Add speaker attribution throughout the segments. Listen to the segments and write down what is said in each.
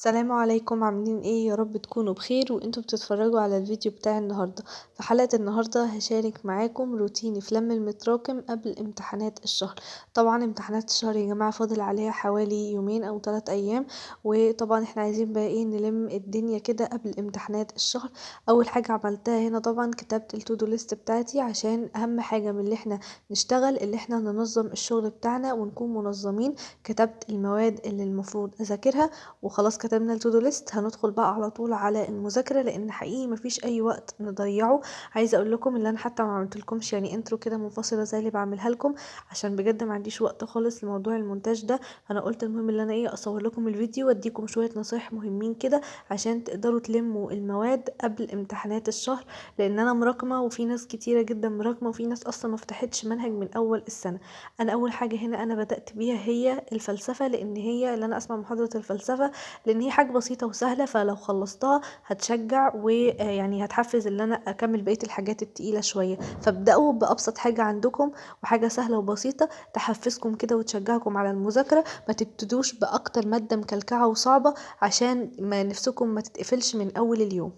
Speaker 1: السلام عليكم، عاملين ايه؟ يا رب تكونوا بخير وانتوا بتتفرجوا على الفيديو بتاع النهاردة. في حلقة النهاردة هشارك معاكم روتيني في لم المتراكم قبل امتحانات الشهر. طبعا امتحانات الشهر يا جماعة فاضل عليها حوالي يومين او 3 ايام، وطبعا احنا عايزين بقى ايه نلم الدنيا كده قبل امتحانات الشهر. اول حاجة عملتها هنا طبعا كتبت التودو ليست بتاعتي، عشان اهم حاجة من اللي احنا نشتغل اللي احنا ننظم الشغل بتاعنا ونكون منظمين. كتبت المواد اللي المفروض اذاكرها وخلاص كتبنا التودو ليست. هندخل بقى على طول على المذاكره، لان حقيقي مفيش اي وقت نضيعه. عايزه اقول لكم ان انا حتى ما عملتلكمش يعني انترو كده منفصله زي اللي بعملها لكم، عشان بجد ما عنديش وقت خالص لموضوع المونتاج ده. فانا قلت المهم ان انا ايه اصور لكم الفيديو واديكم شويه نصايح مهمين كده عشان تقدروا تلموا المواد قبل امتحانات الشهر. لان انا مراكمه وفي ناس كتيره جدا مراكمه، وفي ناس اصلا ما فتحتش منهج من اول السنه. انا اول حاجه هنا انا بدات بيها هي الفلسفه، لان هي اللي انا اسمع محاضره الفلسفه، لان هي حاجه بسيطه وسهله، فلو خلصتها هتشجع ويعني هتحفز ان انا اكمل بقيه الحاجات التقيله شويه. فابداوا بابسط حاجه عندكم وحاجه سهله وبسيطه تحفزكم كده وتشجعكم على المذاكره. ما تبتدوش باكتر ماده مكلكعه وصعبه، عشان ما نفسكم ما تتقفلش من اول اليوم.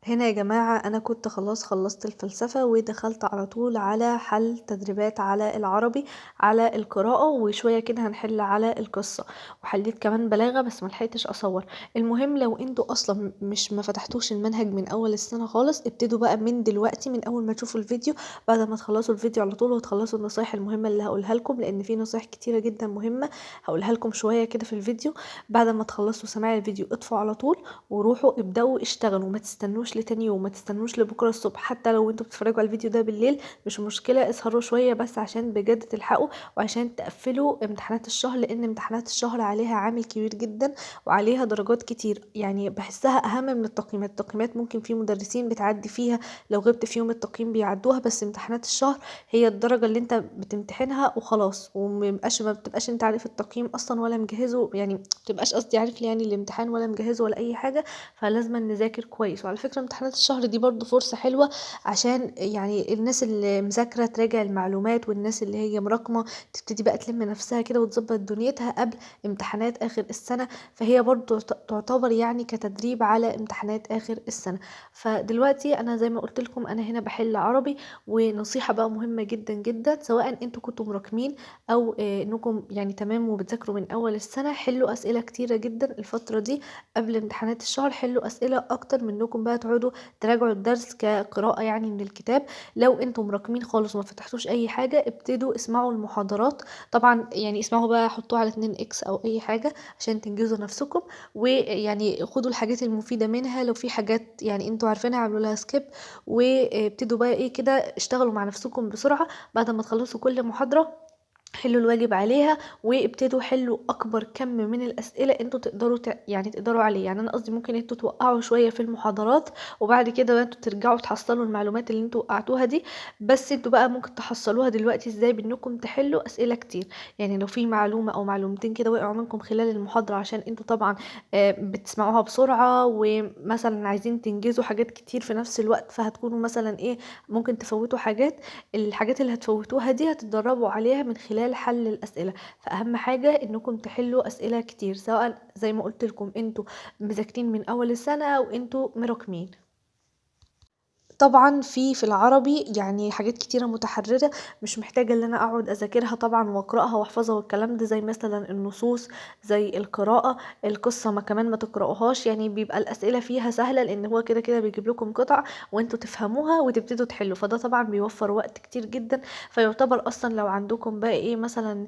Speaker 1: هنا يا جماعة أنا كنت خلاص خلصت الفلسفة ودخلت على طول على حل تدريبات على العربي، على القراءة، وشوية كده هنحل على القصة، وحليت كمان بلاغة بس ملحقتش أصور. المهم لو انتوا أصلا مش ما فتحتوش المنهج من أول السنة خالص، ابتدوا بقى من دلوقتي من أول ما تشوفوا الفيديو، بعد ما تخلصوا الفيديو على طول وتخلصوا النصايح المهمة اللي هقولها لكم، لأن في نصايح كتيرة جدا مهمة هقولها لكم شوية كده في الفيديو. بعد ما تخلصوا سماع الفيديو اطفوا على طول وروحوا ابدأوا اشتغلوا، ما تستنوش لتاني يوم، ما تستنوش لبكره الصبح. حتى لو انتوا بتتفرجوا على الفيديو ده بالليل مش مشكله، اسهروا شويه بس عشان بجد تلحقوا وعشان تقفلوا امتحانات الشهر، لان امتحانات الشهر عليها عامل كبير جدا وعليها درجات كتير. يعني بحسها اهم من التقييمات. التقييمات ممكن في مدرسين بتعدي فيها، لو غبت في يوم التقييم بيعدوها، بس امتحانات الشهر هي الدرجه اللي انت بتمتحنها وخلاص، ما بتبقاش انت عارف التقييم اصلا ولا مجهزه، يعني ما بتبقاش قصدي عارف يعني الامتحان ولا مجهزه ولا اي حاجه. فلازم نذاكر كويس. وعلى فكرة امتحانات الشهر دي برضو فرصة حلوة، عشان يعني الناس اللي مذاكرة تراجع المعلومات، والناس اللي هي مراكمة تبتدي بقى تلم نفسها كده وتظبط دنيتها قبل امتحانات آخر السنة. فهي برضو تعتبر يعني كتدريب على امتحانات آخر السنة. فدلوقتي أنا زي ما قلت لكم أنا هنا بحل عربي. ونصيحة بقى مهمة جدا جدا، سواء انتوا كنتوا مراكمين أو انكم يعني تمام وبتذاكروا من أول السنة، حلوا أسئلة كتيرة جدا الفترة دي قبل امتحانات الشهر. حلوا اسئله اكتر من انكم بقى تقعدوا تراجعوا الدرس كقراءه يعني من الكتاب. لو انتم مراكمين خالص وما فتحتوش اي حاجه، ابتدوا اسمعوا المحاضرات. طبعا يعني اسمعوا بقى، حطوه على 2 اكس او اي حاجه عشان تنجزوا نفسكم، ويعني خدوا الحاجات المفيده منها. لو في حاجات يعني انتوا عارفينها اعملوا لها سكيب، وابتدوا بقى ايه كده اشتغلوا مع نفسكم بسرعه. بعد ما تخلصوا كل محاضره حلوا الواجب عليها، وابتدوا حلوا اكبر كم من الاسئله انتوا تقدروا يعني تقدروا عليه. يعني انا قصدي ممكن انتوا توقعوا شويه في المحاضرات، وبعد كده بقى انتوا ترجعوا تحصلوا المعلومات اللي انتوا وقعتوها دي. بس انتوا بقى ممكن تحصلوها دلوقتي ازاي؟ بانكم تحلوا اسئله كتير. يعني لو في معلومه او معلومتين كده وقعوا منكم خلال المحاضره، عشان انتوا طبعا بتسمعوها بسرعه، ومثلا عايزين تنجزوا حاجات كتير في نفس الوقت، فهتكونوا مثلا ايه ممكن تفوتوا حاجات. الحاجات اللي هتفوتوها دي هتتدربوا عليها من خلال حل الأسئلة. فأهم حاجة انكم تحلوا أسئلة كتير، سواء زي ما قلت لكم انتوا مذاكرين من أول السنة أو انتوا مراكمين. طبعا في العربي يعني حاجات كتيرة متحررة، مش محتاجة ان انا اقعد اذاكرها طبعا واقرأها واحفظها والكلام ده، زي مثلا النصوص، زي القراءة. القصة ما كمان ما تقرأوهاش، يعني بيبقى الاسئلة فيها سهلة، لان هو كده كده بيجيب لكم قطع وانتوا تفهموها وتبتدوا تحلوا، فده طبعا بيوفر وقت كتير جدا. فيعتبر اصلا لو عندكم بقى ايه مثلا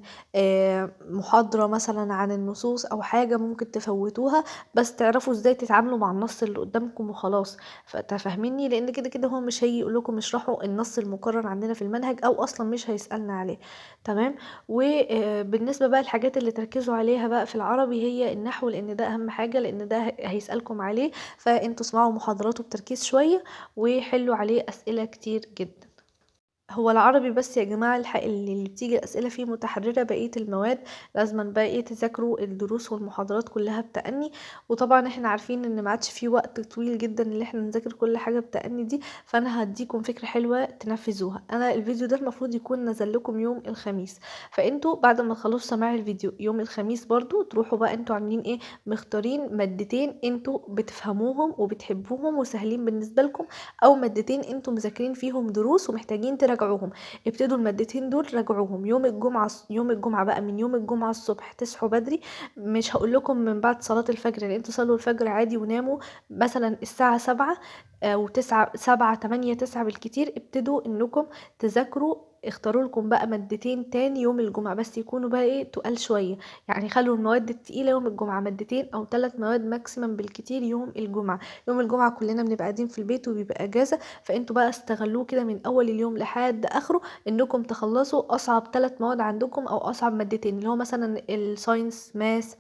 Speaker 1: محاضرة مثلا عن النصوص او حاجة ممكن تفوتوها، بس تعرفوا ازاي تتعاملوا مع النص اللي قدامكم وخلاص. فتفهميني، لان كده كده هو مش هيجي يقول لكم اشرحوا النص المقرر عندنا في المنهج، او اصلا مش هيسالنا عليه. تمام. وبالنسبه بقى الحاجات اللي تركزوا عليها بقى في العربي هي النحو، لان ده اهم حاجه، لان ده هيسالكم عليه. فانتوا اسمعوا محاضراته بتركيز شويه وحلوا عليه اسئله كتير جدا. هو العربي بس يا جماعة اللي بتيجي الأسئلة فيه متحررة، بقية المواد لازما بقى تذاكروا الدروس والمحاضرات كلها بتأني. وطبعا احنا عارفين ان ما عادش في وقت طويل جدا اللي احنا نذاكر كل حاجة بتأني دي، فانا هديكم فكرة حلوة تنفذوها. انا الفيديو ده المفروض يكون نزل لكم يوم الخميس، فانتوا بعد ما تخلصوا سماع الفيديو يوم الخميس برضو تروحوا بقى انتوا عاملين ايه، مختارين مادتين انتوا بتفهموهم وبتحبوهم وسهلين بالنسبة لكم، او مادتين انتوا مذاكرين فيهم دروس ومحتاجين تراجعوهم. ابتدوا المادتين دول راجعوهم يوم الجمعة. يوم الجمعة بقى من يوم الجمعة الصبح تصحوا بدري، مش هقول لكم من بعد صلاة الفجر لان انتوا صلوا الفجر عادي وناموا مثلا الساعة 7 او 9، 7 8 9 بالكتير. ابتدوا انكم تذاكروا، اختاروا لكم بقى مادتين تاني يوم الجمعة، بس يكونوا بقى تقال شوية. يعني خلوا المواد التقيلة يوم الجمعة، مادتين او 3 مواد ماكسيمم بالكتير يوم الجمعة. يوم الجمعة كلنا بنبقى قاعدين في البيت وبيبقى اجازة، فانتوا بقى استغلوه كده من اول اليوم لحد اخره انكم تخلصوا اصعب 3 مواد عندكم او اصعب مادتين، اللي هو مثلا الساينس، ماس،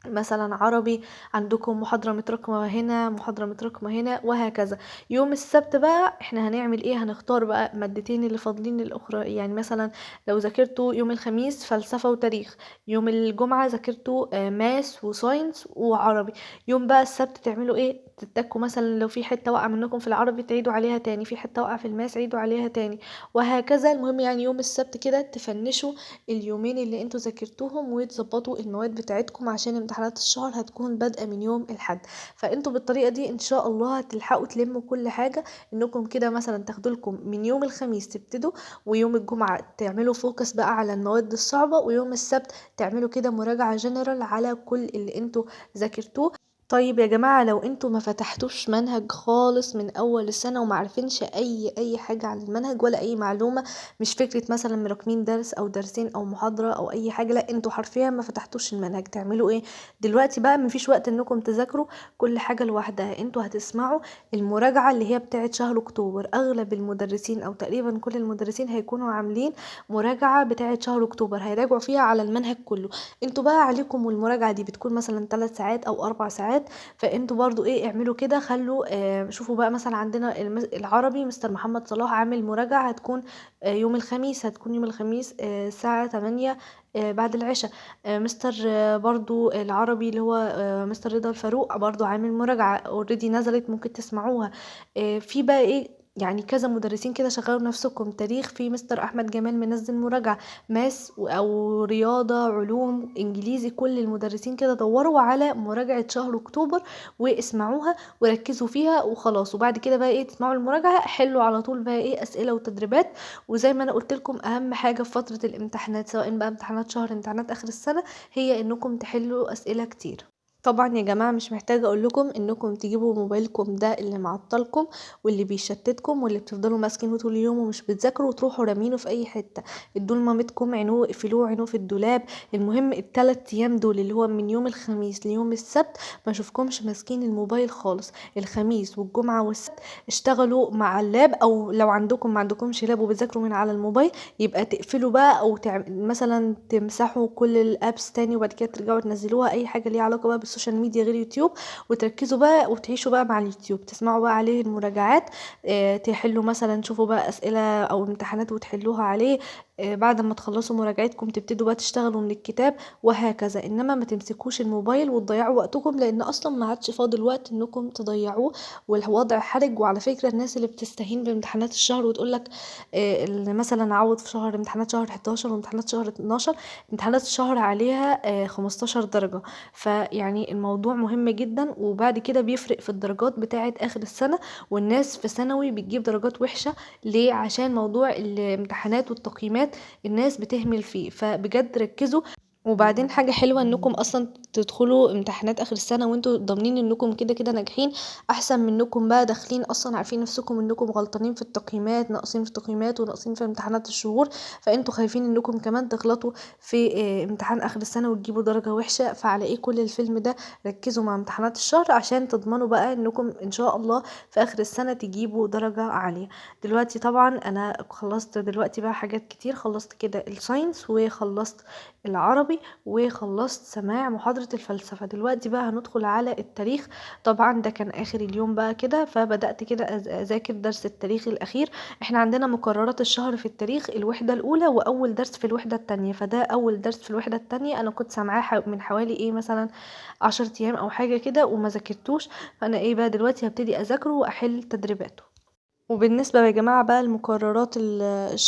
Speaker 1: مثلا عربي. عندكم محاضرة متراكمة هنا، محاضرة متراكمة هنا، وهكذا. يوم السبت بقى احنا هنعمل ايه، هنختار بقى مادتين اللي فاضلين الاخرى. يعني مثلا لو ذاكرتوا يوم الخميس فلسفة وتاريخ، يوم الجمعة ذاكرتوا ماس وساينس وعربي، يوم بقى السبت تعملوا ايه، تتكوا مثلا لو في حتة واقعة منكم في العربي تعيدوا عليها تاني، في حتة واقعة في الماس عيدوا عليها تاني، وهكذا. المهم يعني يوم السبت كده تفنشوا اليومين اللي انتوا ذاكرتوهم وتظبطوا المواد بتاعتكم، عشان امتحانات الشهر هتكون بادئه من يوم الاحد. فانتوا بالطريقه دي ان شاء الله هتلحقوا تلموا كل حاجه. انكم كده مثلا تاخدوا لكم من يوم الخميس تبتدوا، ويوم الجمعه تعملوا فوكس بقى على المواد الصعبه، ويوم السبت تعملوا كده مراجعه جنرال على كل اللي انتوا ذاكرتوه. طيب يا جماعة، لو انتوا ما فتحتوش منهج خالص من اول السنة وما عارفينش اي حاجة عن المنهج ولا اي معلومة، مش فكرة مثلا مراكمين درس او درسين او محاضرة او اي حاجة، لا انتوا حرفيا ما فتحتوش المنهج، تعملوا ايه دلوقتي بقى؟ مفيش وقت انكم تذاكروا كل حاجة لوحدها. انتوا هتسمعوا المراجعة اللي هي بتاعت شهر اكتوبر. اغلب المدرسين او تقريبا كل المدرسين هيكونوا عاملين مراجعة بتاعت شهر اكتوبر، هيراجعوا فيها على المنهج كله. انتوا بقى عليكم، والمراجعة دي بتكون مثلا 3 ساعات او 4 ساعات. فانتوا برضو اعملوا كده، خلوا شوفوا بقى مثلا عندنا العربي مستر محمد صلاح عامل مراجعة هتكون يوم الخميس، هتكون يوم الخميس الساعة 8 بعد العشاء. مستر برضو العربي اللي هو مستر رضا الفاروق برضو عامل مراجعة اوريدي نزلت، ممكن تسمعوها. في بقى يعني كذا مدرسين كده شغلوا نفسكم. تاريخ في مستر احمد جمال منزل مراجعة. ماس او رياضة، علوم، انجليزي، كل المدرسين كده دوروا على مراجعة شهر اكتوبر واسمعوها وركزوا فيها وخلاص. وبعد كده بقى تسمعوا المراجعة، حلوا على طول بقى اسئلة وتدريبات. وزي ما انا قلت لكم، اهم حاجة في فترة الامتحانات سواء بقى امتحانات شهر امتحانات اخر السنة، هي انكم تحلوا اسئلة كتير. طبعا يا جماعة مش محتاجة اقول لكم انكم تجيبوا موبايلكم ده اللي معطلكم واللي بيشتتكم واللي بتفضلوا ماسكينه طول اليوم ومش بتذاكروا وتروحوا رامينه في اي حتة. ادوا لمامتكم، عينوه، اقفلوه، عينوه في الدولاب. المهم ال3 ايام دول اللي هو من يوم الخميس ليوم السبت ما اشوفكمش ماسكين الموبايل خالص. الخميس والجمعة والسبت اشتغلوا مع اللاب، او لو عندكم ما عندكمش لاب وبتذاكروا من على الموبايل، يبقى تقفلوا بقى او مثلا تمسحوا كل الابس تاني وبعد كده ترجعوا تنزلوها. اي حاجة ليها علاقة بقى بالسوشيال ميديا غير يوتيوب، وتركزوا بقى وتعيشوا بقى مع اليوتيوب، تسمعوا بقى عليه المراجعات. تحلوا مثلا، تشوفوا بقى اسئلة او امتحانات وتحلوها عليه. بعد ما تخلصوا مراجعتكم تبتدوا بقى تشتغلوا من الكتاب، وهكذا. انما ما تمسكوش الموبايل وتضيعوا وقتكم، لان اصلا ما عادش فاضل وقت انكم تضيعوه، والوضع حرج. وعلى فكرة الناس اللي بتستهين بامتحانات الشهر وتقولك اللي مثلا عوض في شهر امتحانات شهر 11 وامتحانات شهر 12، امتحانات الشهر عليها 15 درجة. فيعني الموضوع مهم جدا، وبعد كده بيفرق في الدرجات بتاعة اخر السنة. والناس في ثانوي بتجيب درجات وحشة ليه؟ عشان موضوع الامتحانات والتقييمات الناس بتهمل فيه. فبجد ركزوا. وبعدين حاجة حلوة انكم اصلا تدخلوا امتحانات اخر السنة وانتوا ضامنين انكم كده كده ناجحين، احسن من انكم بقى داخلين اصلا عارفين نفسكم انكم غلطانين في التقييمات، ناقصين في التقييمات وناقصين في امتحانات الشهور. فانتوا خايفين انكم كمان تغلطوا في امتحان اخر السنة وتجيبوا درجة وحشة. فعلى كل الفيلم ده؟ ركزوا مع امتحانات الشهر عشان تضمنوا بقى انكم ان شاء الله في اخر السنة تجيبوا درجة عالية. دلوقتي طبعا انا خلصت دلوقتي بقى حاجات كتير، خلصت كده الساينس وخلصت العربي وخلصت سماع محاضرة الفلسفة. دلوقتي بقى هندخل على التاريخ. طبعا ده كان اخر اليوم بقى كده، فبدأت كده اذاكر درس التاريخ الاخير. احنا عندنا مقررات الشهر في التاريخ الوحدة الاولى واول درس في الوحدة التانية، فده اول درس في الوحدة التانية. انا كنت سامعاه من حوالي مثلا 10 ايام او حاجة كده وما ذاكرتوش، فانا بقى دلوقتي هبتدي اذاكره واحل تدريباته. وبالنسبة يا جماعة بقى المقررات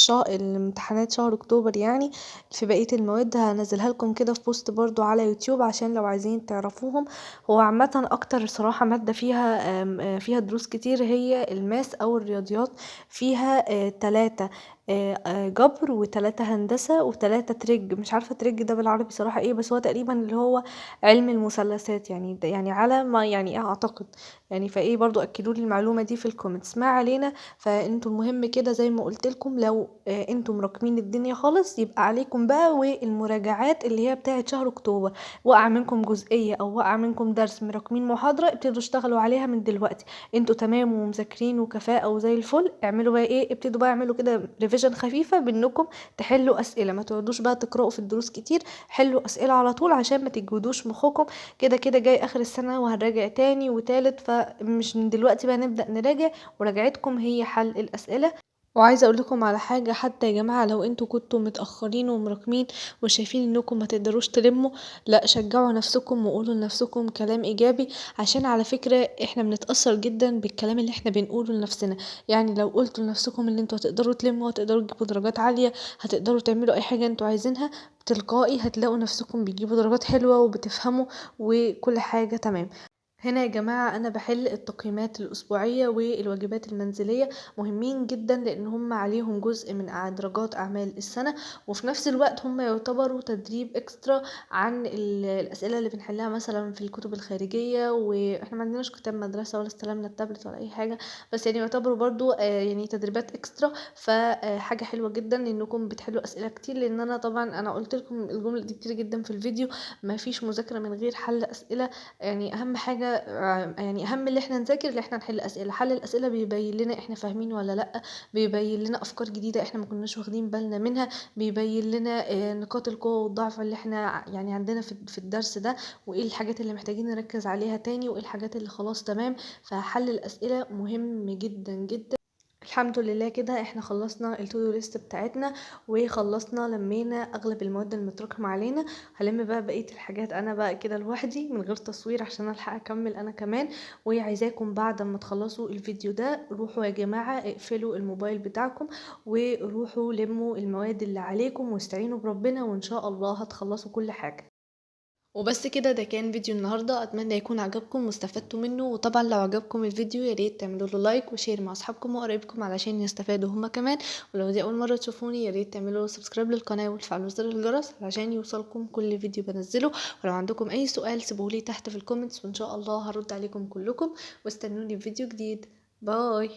Speaker 1: الامتحانات شهر اكتوبر يعني في بقية المواد هنزلها لكم كده في بوست برضو على يوتيوب عشان لو عايزين تعرفوهم. هو عامة اكتر صراحة مادة فيها دروس كتير هي الماس او الرياضيات. فيها 3 جبر و3 هندسة و3 تريج. مش عارفة تريج ده بالعربي صراحة بس هو تقريبا اللي هو علم المثلثات يعني، ده يعني على ما يعني اعتقد يعني. برضو اكدوا لي المعلومة دي في الكومنتس. ما علينا. فانتوا المهم كده زي ما قلت لكم، لو انتوا مراكمين الدنيا خالص يبقى عليكم بقى والمراجعات اللي هي بتاعه شهر اكتوبر. وقع منكم جزئيه او وقع منكم درس مراكمين محاضره، ابتدوا اشتغلوا عليها من دلوقتي. انتوا تمام ومذاكرين وكفاءه وزي الفل، اعملوا بقى ابتدوا بقى اعملوا كده ريفيجن خفيفه بانكم تحلوا اسئله. ما تقعدوش بقى تقراوا في الدروس كتير، حلوا اسئله على طول عشان ما تجهدوش مخكم. كده كده جاي اخر السنه وهنراجع تاني وتالت، فمش من دلوقتي بقى نبدا نراجع، وراجعتكم هي حل الأسئلة. وعايزة اقول لكم على حاجة، حتى يا جماعة لو انتوا كنتوا متأخرين ومراكمين وشايفين انكم ما تقدروش تلموا، لا شجعوا نفسكم وقولوا لنفسكم كلام ايجابي. عشان على فكرة احنا بنتأثر جدا بالكلام اللي احنا بنقوله لنفسنا. يعني لو قلتوا لنفسكم ان انتوا هتقدروا تلموا، هتقدروا تجيبوا درجات عالية، هتقدروا تعملوا اي حاجة انتوا عايزينها، تلقائي هتلاقوا نفسكم بتجيبوا درجات حلوة وبتفهموا وكل حاجة تمام. هنا يا جماعة أنا بحل التقييمات الأسبوعية والواجبات المنزلية، مهمين جدا لأن هم عليهم جزء من درجات أعمال السنة، وفي نفس الوقت هم يعتبروا تدريب إكسترا عن الأسئلة اللي بنحلها مثلا في الكتب الخارجية. وإحنا ما عندناش كتاب مدرسة ولا استلمنا التابلت ولا أي حاجة، بس يعني يعتبروا برضو يعني تدريبات إكسترا. فحاجة حلوة جدا إنكم بتحلوا أسئلة كتير، لأن أنا طبعا أنا قلت لكم الجملة دي كتير جدا في الفيديو، ما فيش مذاكرة من غير حل أسئلة. يعني اهم حاجه يعني اهم اللي احنا نذاكر، اللي احنا نحل اسئله. حل الاسئله بيبين لنا احنا فاهمين ولا لا، بيبين لنا افكار جديده احنا ما كناش واخدين بالنا منها، بيبين لنا نقاط القوه والضعف اللي احنا يعني عندنا في الدرس ده، وايه الحاجات اللي محتاجين نركز عليها تاني، وايه الحاجات اللي خلاص تمام. فحل الاسئله مهم جدا جدا. الحمد لله كده احنا خلصنا التودو ليست بتاعتنا، وخلصنا لمينا اغلب المواد المتراكمه علينا. هلم بقى بقيه الحاجات انا بقى كده لوحدي من غير تصوير عشان الحق اكمل انا كمان. وعايزاكم بعد ما تخلصوا الفيديو ده روحوا يا جماعه اقفلوا الموبايل بتاعكم وروحوا لموا المواد اللي عليكم واستعينوا بربنا، وان شاء الله هتخلصوا كل حاجه. وبس كده، ده كان فيديو النهارده، اتمنى يكون عجبكم واستفدتوا منه. وطبعا لو عجبكم الفيديو يا ريت تعملوا له لايك وشير مع اصحابكم وقرايبكم علشان يستفادوا هما كمان. ولو دي اول مره تشوفوني يا ريت تعملوا سبسكرايب للقناه وتفعلوا زر الجرس علشان يوصلكم كل فيديو بنزله. ولو عندكم اي سؤال سيبوهولي تحت في الكومنتس وان شاء الله هرد عليكم كلكم. واستنوني في فيديو جديد. باي.